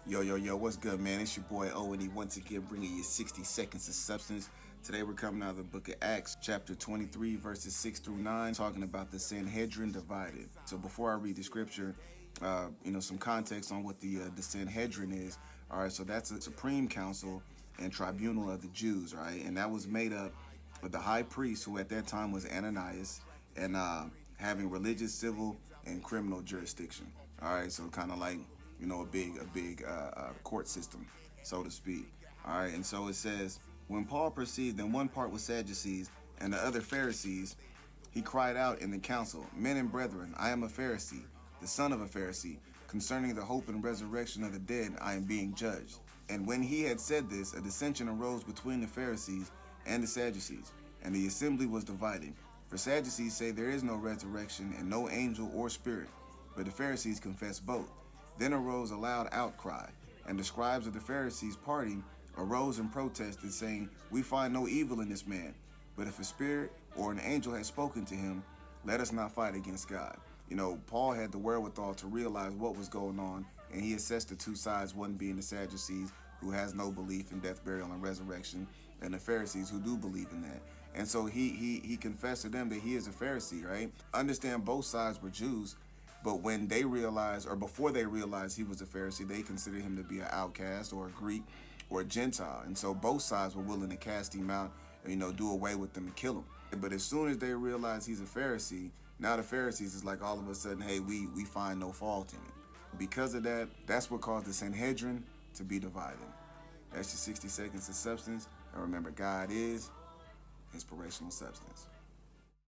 Yo, yo, yo, what's good, man? It's your boy O.N.E once again bringing you 60 seconds of substance. Today we're coming out of the book of Acts, chapter 23, verses 6 through 9, talking about the Sanhedrin divided. So before I read the scripture, some context on what the Sanhedrin is. All right, so that's a supreme council and tribunal of the Jews, right? And that was made up of the high priest, who at that time was Ananias, and having religious, civil, and criminal jurisdiction. All right, so kind of like a big court system, so to speak. All right, and so it says, when Paul perceived that one part was Sadducees and the other Pharisees, he cried out in the council, Men and brethren, I am a Pharisee, the son of a Pharisee. Concerning the hope and resurrection of the dead, I am being judged. And when he had said this, a dissension arose between the Pharisees and the Sadducees, and the assembly was divided. For Sadducees say there is no resurrection and no angel or spirit, but the Pharisees confess both. Then arose a loud outcry, and the scribes of the Pharisees' party arose and protested, saying, We find no evil in this man, but if a spirit or an angel has spoken to him, let us not fight against God. Paul had the wherewithal to realize what was going on, and he assessed the two sides, one being the Sadducees, who has no belief in death, burial, and resurrection, and the Pharisees, who do believe in that. And so he confessed to them that he is a Pharisee, right? Understand both sides were Jews, but when they realized, or before they realized he was a Pharisee, they considered him to be an outcast or a Greek or a Gentile. And so both sides were willing to cast him out, do away with him and kill him. But as soon as they realized he's a Pharisee, now the Pharisees is like all of a sudden, hey, we find no fault in it. Because of that, that's what caused the Sanhedrin to be divided. That's your 60 seconds of substance. And remember, God is inspirational substance.